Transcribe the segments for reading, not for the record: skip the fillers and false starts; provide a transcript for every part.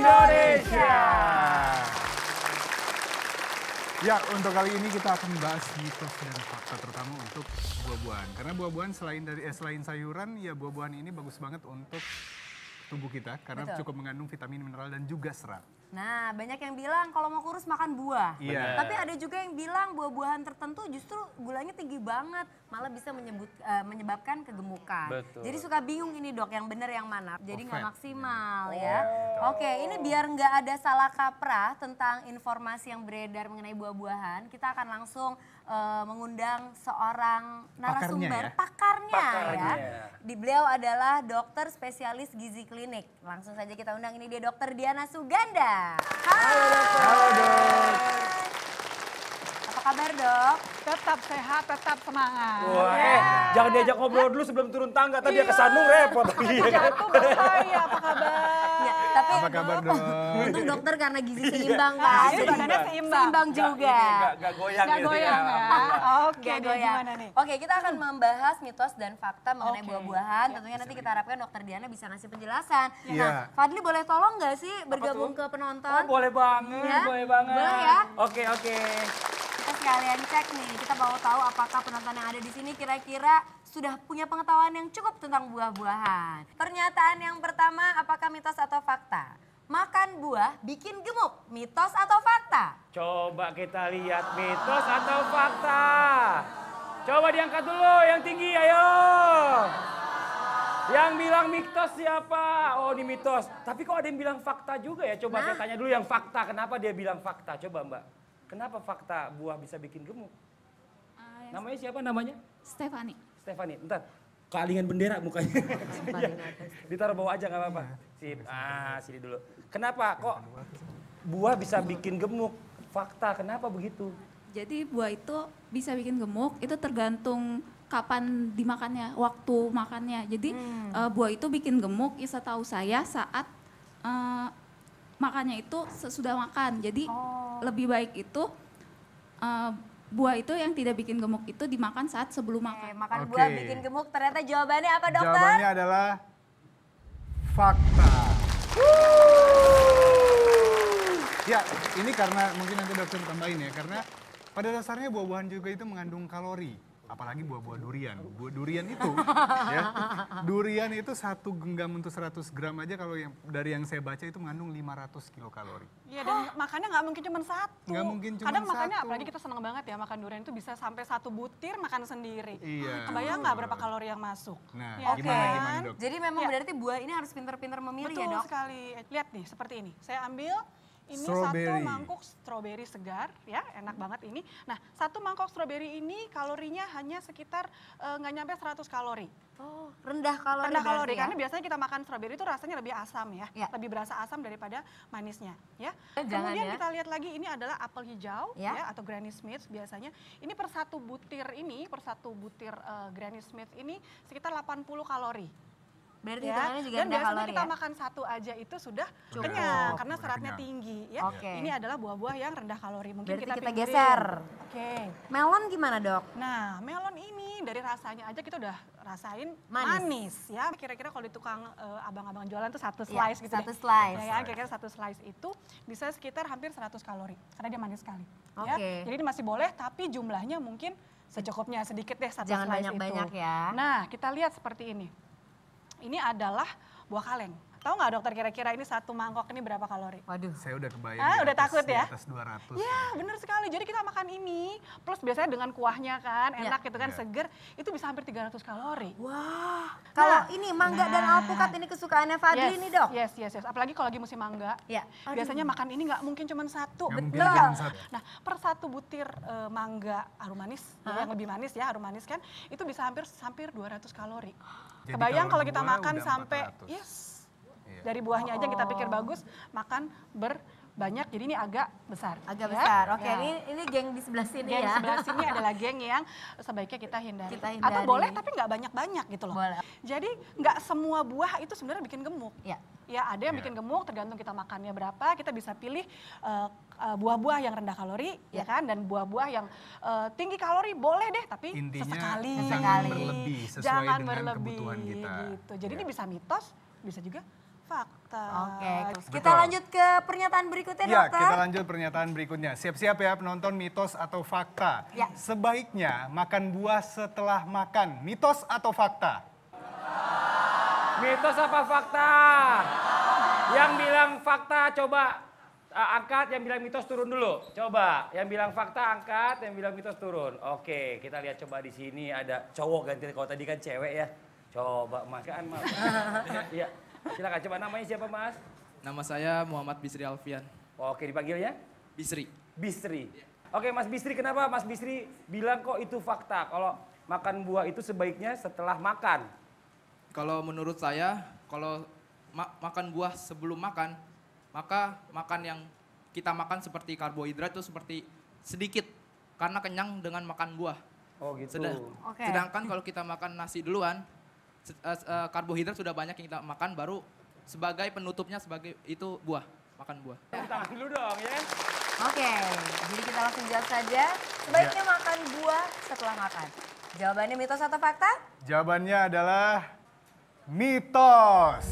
Indonesia. Ya, untuk kali ini kita akan bahas mitos dan fakta terutama untuk buah-buahan. Karena buah-buahan selain sayuran, ya buah-buahan ini bagus banget untuk tubuh kita karena cukup mengandung vitamin, mineral dan juga serat. Nah, banyak yang bilang kalau mau kurus makan buah. Iya. Tapi ada juga yang bilang buah-buahan tertentu justru gulanya tinggi banget, malah bisa menyebabkan kegemukan. Betul. Jadi suka bingung ini dok, yang benar yang mana. Jadi nggak fat. maksimal ya. Oke, ini biar nggak ada salah kaprah tentang informasi yang beredar mengenai buah-buahan, kita akan langsung mengundang seorang narasumber, pakarnya ya. Beliau adalah dokter spesialis gizi klinik. Langsung saja kita undang, ini dia Dokter Diana Suganda. Halo dok. Apa kabar dok? Tetap sehat, tetap semangat. Wah, jangan diajak ngobrol dulu sebelum turun tangga, tadi dia kesandung repot. Jatuh bahaya, apa kabar? Ya, tapi Apa kabar dok? untung dokter karena gizi seimbang kan. Jadi badannya seimbang. Seimbang juga. Gak goyang Gak gitu goyang ya. Oke, Gak deh, goyang. gimana nih? Oke, kita akan membahas mitos dan fakta mengenai Oke. buah-buahan. Tentunya nanti kita harapkan dokter Diana bisa ngasih penjelasan. Iya. Nah, Fadli boleh tolong nggak sih bergabung ke penonton? Oh, boleh banget, Ya? boleh banget. Boleh ya? Oke. Kita sekalian cek nih, kita mau tahu apakah penonton yang ada di sini kira-kira sudah punya pengetahuan yang cukup tentang buah-buahan. Pernyataan yang pertama, apakah mitos atau fakta? Makan buah bikin gemuk, mitos atau fakta? Coba kita lihat mitos atau fakta. Coba diangkat dulu yang tinggi, ayo. Yang bilang mitos siapa? Oh, ini mitos. Tapi kok ada yang bilang fakta juga ya? Coba saya tanya dulu yang fakta. Kenapa dia bilang fakta? Coba Mbak. Kenapa fakta buah bisa bikin gemuk? Namanya siapa namanya? Stefani. Stefani. Bentar. Kealingan bendera mukanya. Ditaruh bawah aja nggak apa-apa. Sip. Sini dulu. Kenapa kok buah bisa bikin gemuk? Fakta, kenapa begitu? Jadi buah itu bisa bikin gemuk, itu tergantung kapan dimakannya, waktu makannya. Jadi buah itu bikin gemuk, setahu saya saat makannya itu sesudah makan. Jadi lebih baik itu buah itu yang tidak bikin gemuk itu dimakan saat sebelum makan. Makan Oke. buah bikin gemuk, ternyata jawabannya apa dokter? Jawabannya adalah fakta. Ya, ini karena mungkin nanti dokter tambahin ya, karena pada dasarnya buah-buahan juga itu mengandung kalori. Apalagi buah-buah durian. Buah durian itu, ya, durian itu 1 genggam untuk 100 gram aja kalau dari yang saya baca itu mengandung 500 kilokalori. Iya, dan makannya nggak mungkin cuma satu. Nggak mungkin cuma Kadang makannya, satu. apalagi kita senang banget ya makan durian itu bisa sampai 1 butir makan sendiri. Iya. Kebayang nggak berapa kalori yang masuk? Nah, Ya gimana kan? dok? Jadi memang Iya. berarti buah ini harus pinter-pinter memilih Betul ya dok? sekali. Lihat nih, seperti ini. Saya ambil ini Strawberry. 1 mangkuk stroberi segar, ya enak banget ini. Nah, 1 mangkok stroberi ini kalorinya hanya sekitar nggak nyampe 100 kalori. Oh, rendah kalori Rendah berarti kalori, ya? karena biasanya kita makan stroberi itu rasanya lebih asam ya, Ya. lebih berasa asam daripada manisnya. Ya. Jangan Kemudian ya. kita lihat lagi ini adalah apel hijau Ya. ya, atau Granny Smith biasanya. Ini per 1 butir Granny Smith ini sekitar 80 kalori. Berarti Ya, hitungannya juga dan rendah biasanya kalori kita ya? makan 1 aja itu sudah Cukup. kenyang karena Sudah seratnya kenyang. tinggi ya. Oke. Ini adalah buah-buah yang rendah kalori. Mungkin Berarti kita pinggirin. geser. Oke. Melon gimana dok? Nah, melon ini dari rasanya aja kita udah rasain Manis. manis ya. Kira-kira kalau di tukang abang-abang jualan tuh 1 Ya, slice gitu 1 deh. slice. Ya, kira-kira 1 slice itu bisa sekitar hampir 100 kalori karena dia manis sekali. Ya. Oke. Jadi ini masih boleh tapi jumlahnya mungkin secukupnya, sedikit deh 1 Jangan slice banyak-banyak itu. ya. Nah, kita lihat seperti ini. Ini adalah buah kaleng. Tahu nggak dokter kira-kira ini 1 mangkok ini berapa kalori? Waduh. Saya udah kebayang Udah takut ya? di atas 200. Ya benar sekali, jadi kita makan ini, plus biasanya dengan kuahnya kan, enak gitu kan, Ya. seger, itu bisa hampir 300 kalori. Wah. Kalau ini mangga dan alpukat ini kesukaannya Fadli nih dok? Yes, apalagi kalau lagi musim mangga, Ya. Aduh. biasanya makan ini nggak mungkin cuma 1, Nggak mungkin betul. cuma 1. Nah per 1 butir mangga harum manis, yang lebih manis ya, harum manis kan, itu bisa hampir 200 kalori. Jadi Kebayang kalau kalau kita dua makan udah sampai, 400. yes, Iya. dari buahnya aja kita pikir bagus, makan banyak, jadi ini agak besar. Agak ya. besar. Oke, Ya. ini geng di sebelah sini Geng ya. sebelah sini adalah geng yang sebaiknya kita hindari. Kita Atau hindari. boleh tapi nggak banyak-banyak gitu loh. Boleh. Jadi nggak semua buah itu sebenarnya bikin gemuk. Ya. Ya ada yang bikin gemuk tergantung kita makannya berapa. Kita bisa pilih buah-buah yang rendah kalori ya kan, dan buah-buah yang tinggi kalori boleh deh tapi Intinya sesekali. jangan berlebih sesuai Jangan dengan berlebih, kebutuhan kita. gitu. Jadi Ya. ini bisa mitos, bisa juga fakta. Oke, kita lanjut ke pernyataan berikutnya Ya, dokter. kita lanjut pernyataan berikutnya. Siap-siap ya penonton, mitos atau fakta. Ya. Sebaiknya makan buah setelah makan, mitos atau fakta? Mitos apa fakta? Yang bilang fakta coba angkat, yang bilang mitos turun dulu. Coba, yang bilang fakta angkat, yang bilang mitos turun. Oke, kita lihat coba di sini ada cowok ganti, kalau tadi kan cewek ya. Coba Mas kan Mas. Iya. Silakan coba, namanya siapa Mas? Nama saya Muhammad Bisri Alfian. Oke, dipanggilnya Bisri. Bisri. Oke, Mas Bisri, kenapa Mas Bisri bilang kok itu fakta? Kalau makan buah itu sebaiknya setelah makan. Kalau menurut saya, kalau makan buah sebelum makan, maka makan yang kita makan seperti karbohidrat itu seperti sedikit karena kenyang dengan makan buah. Oh gitu. Oke. Sedangkan kalau kita makan nasi duluan, karbohidrat sudah banyak yang kita makan, baru sebagai penutupnya sebagai itu buah, makan buah. Tepuk tangan dulu dong ya. Oke, jadi kita langsung jawab saja. Sebaiknya makan buah setelah makan. Jawabannya mitos atau fakta? Jawabannya adalah mitos.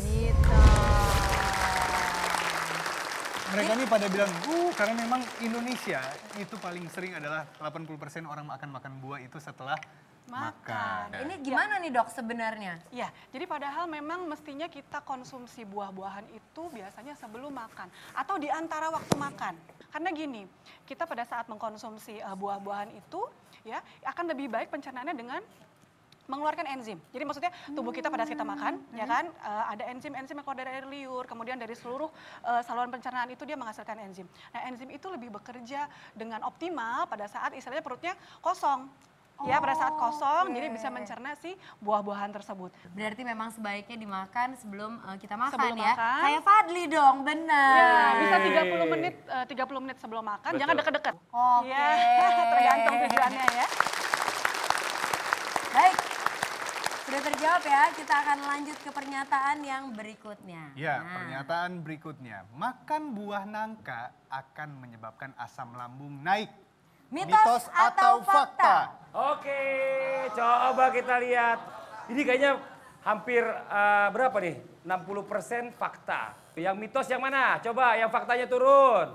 Mereka ini pada bilang, karena memang Indonesia itu paling sering adalah 80% orang makan buah itu setelah makan. Ini gimana nih dok sebenarnya? Ya, jadi padahal memang mestinya kita konsumsi buah-buahan itu biasanya sebelum makan atau di antara waktu makan. Karena gini, kita pada saat mengkonsumsi buah-buahan itu ya akan lebih baik pencernaannya dengan mengeluarkan enzim. Jadi maksudnya tubuh kita pada saat kita makan, ya kan, ada enzim-enzim yang keluar dari air liur, kemudian dari seluruh saluran pencernaan itu dia menghasilkan enzim. Nah, enzim itu lebih bekerja dengan optimal pada saat istilahnya perutnya kosong. Ya, pada saat kosong, jadi bisa mencerna si buah-buahan tersebut. Berarti memang sebaiknya dimakan sebelum kita makan Sebelum ya. makan. Kayak Fadli dong, benar. Ya, bisa 30 menit sebelum makan, Betul. jangan deket-deket. Oke. Ya, tergantung tujuannya ya. Baik, sudah terjawab ya. Kita akan lanjut ke pernyataan yang berikutnya. Ya, Nah, pernyataan berikutnya. Makan buah nangka akan menyebabkan asam lambung naik. Mitos atau fakta? Oke, coba kita lihat. Ini kayaknya hampir berapa nih? 60% fakta. Yang mitos yang mana? Coba yang faktanya turun.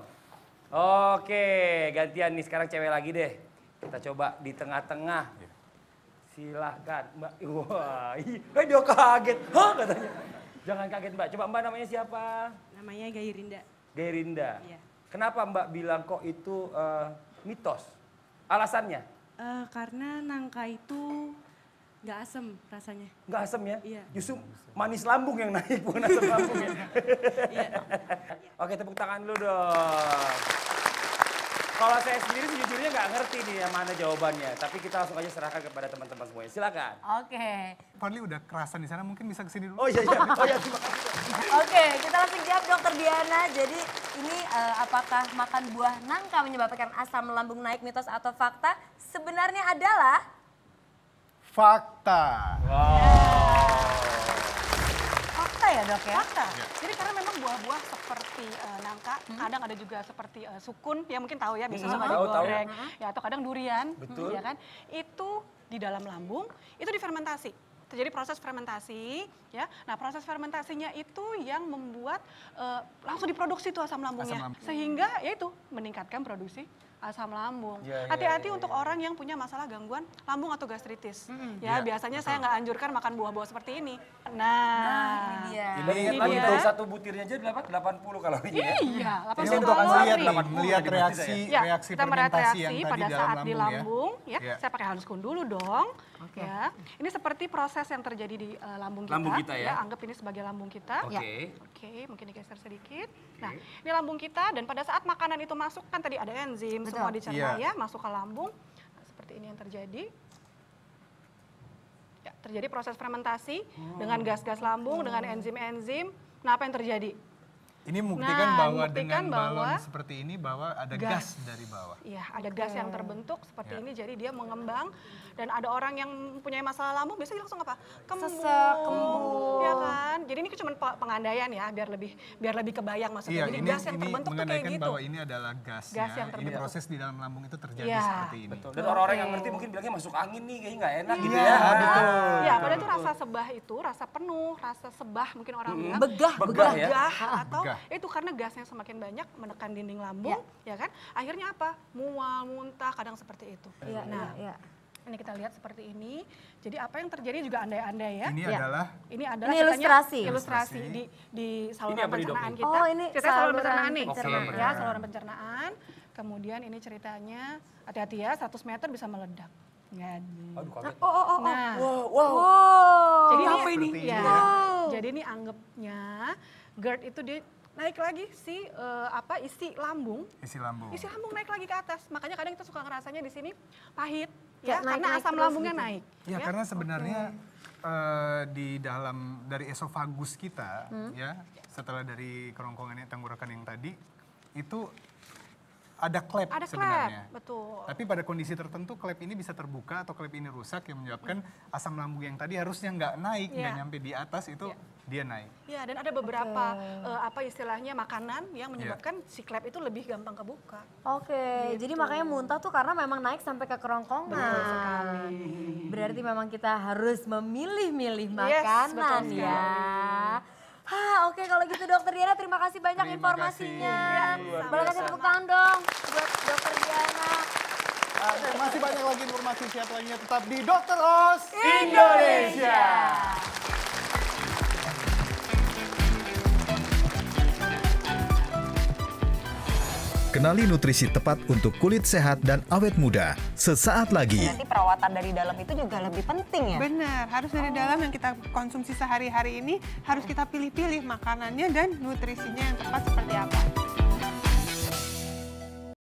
Oke, gantian nih sekarang cewek lagi deh. Kita coba di tengah-tengah. Silahkan Mbak. Wah, dia kaget. Hah katanya. Jangan kaget Mbak. Coba Mbak namanya siapa? Namanya Gairinda. Gerinda. Iya. Kenapa Mbak bilang kok itu mitos? Alasannya? Karena nangka itu nggak asem rasanya. Nggak asem ya? Iya. Justru manis lambung yang naik, bukan asam lambung ya. Iya. Oke, tepuk tangan dulu dong. Kalau saya sendiri sejujurnya nggak ngerti nih yang mana jawabannya. Tapi kita langsung aja serahkan kepada teman-teman semuanya. Silakan. Oke. Fadli udah kerasan di sana, mungkin bisa kesini dulu. Oh iya, iya. Oh iya, terima kasih. Oke, kita langsung jawab dokter Diana. Jadi ini apakah makan buah nangka menyebabkan asam lambung naik, mitos atau fakta? Sebenarnya adalah Fakta. fakta ya dok ya? Fakta. Jadi karena memang buah-buah seperti nangka, kadang ada juga seperti sukun, ya mungkin tahu ya, bisa suka Tahu, digoreng, ya atau kadang durian, Betul. ya kan? Itu di dalam lambung itu difermentasi. Terjadi proses fermentasi, ya. Nah, proses fermentasinya itu yang membuat langsung diproduksi tuh asam lambungnya, Asam lambung. sehingga yaitu meningkatkan produksi asam lambung. Ya, ya, Hati-hati ya, untuk ya. orang yang punya masalah gangguan lambung atau gastritis. Ya, Ya, biasanya saya nggak anjurkan makan buah-buah seperti ini. Nah, Ini dia. Dan ingat Ini lagi dia. tuh satu butirnya aja 80 kalorinya ya. Iya, Ini 80 untuk kalori. melihat reaksi Ya, reaksi kita melihat fermentasi reaksi yang tadi pada dalam saat lambung di lambung, ya. Ya. Saya pakai handscoon dulu dong. Oke. Ya, ini seperti proses yang terjadi di lambung kita. Lambung kita ya. Anggap ini sebagai lambung kita. Oke. Oke, mungkin digeser sedikit. Nah, ini lambung kita dan pada saat makanan itu masuk kan tadi ada enzim, Betul. semua dicerna Iya. ya, masuk ke lambung. Nah, seperti ini yang terjadi. Ya, terjadi proses fermentasi dengan gas-gas lambung, dengan enzim-enzim. Nah, apa yang terjadi? Ini membuktikan bahwa membuktikan dengan balon seperti ini bahwa ada gas dari bawah. Iya, ada gas yang terbentuk seperti ini, jadi dia mengembang. Dan ada orang yang punya masalah lambung, biasanya langsung apa? Kembung. Ya kan? Jadi ini cuma pengandaian ya, biar lebih kebayang maksudnya. Iya, jadi ini, gas yang terbentuk tuh kayak gitu. bahwa ini adalah gasnya. Gas yang ini terbentuk. proses di dalam lambung itu terjadi Iya, seperti ini. Betul. Dan orang-orang yang ngerti mungkin bilangnya masuk angin nih, kayaknya nggak enak gitu Iya, ya. betul. Ya, padahal itu rasa sebah itu, rasa penuh, rasa sebah mungkin orang bilang. Begah ya. Atau Begah. itu karena gasnya semakin banyak menekan dinding lambung, ya kan? Akhirnya apa? Mual, muntah, kadang seperti itu. Nah, ini kita lihat seperti ini. Jadi apa yang terjadi juga andai-andai ya. Ini adalah Ini ilustrasi. ilustrasi di saluran apa nih, Dok, pencernaan nih? kita. Oh, ini Ceritanya saluran pencernaan nih. pencernaan. Ya, saluran pencernaan. Kemudian ini ceritanya, hati-hati ya, 100 meter bisa meledak. Aduh, kaget. Nah, jadi ini, ya, jadi ini anggapnya GERD itu dia naik lagi isi lambung. isi lambung. Isi lambung naik lagi ke atas. Makanya kadang kita suka ngerasanya di sini pahit ya, Kayak karena naik asam terus lambungnya gitu. naik. Ya, karena sebenarnya di dalam dari esofagus kita ya, setelah dari kerongkongan tenggorokan yang tadi itu ada klep Ada sebenarnya. klep, betul. Tapi pada kondisi tertentu klep ini bisa terbuka atau klep ini rusak yang menyebabkan asam lambung yang tadi harusnya nggak naik, nggak nyampe di atas itu dia naik. Ya, dan ada beberapa istilahnya makanan yang menyebabkan si klep itu lebih gampang kebuka. Oke, jadi makanya muntah tuh karena memang naik sampai ke kerongkongan. Betul sekali. Berarti memang kita harus memilih-milih Yes, makanan betul ya. Oke, kalau gitu Dokter Diana terima kasih banyak Terima informasinya. kasih. Boleh kasih tepuk tangan dong buat Dokter Diana. Oke, masih banyak lagi informasi sehat lainnya tetap di Dr. Oz Indonesia. Kenali nutrisi tepat untuk kulit sehat dan awet muda. Sesaat lagi. Berarti perawatan dari dalam itu juga lebih penting ya? Benar, harus dari dalam yang kita konsumsi sehari-hari ini harus kita pilih-pilih makanannya dan nutrisinya yang tepat seperti apa.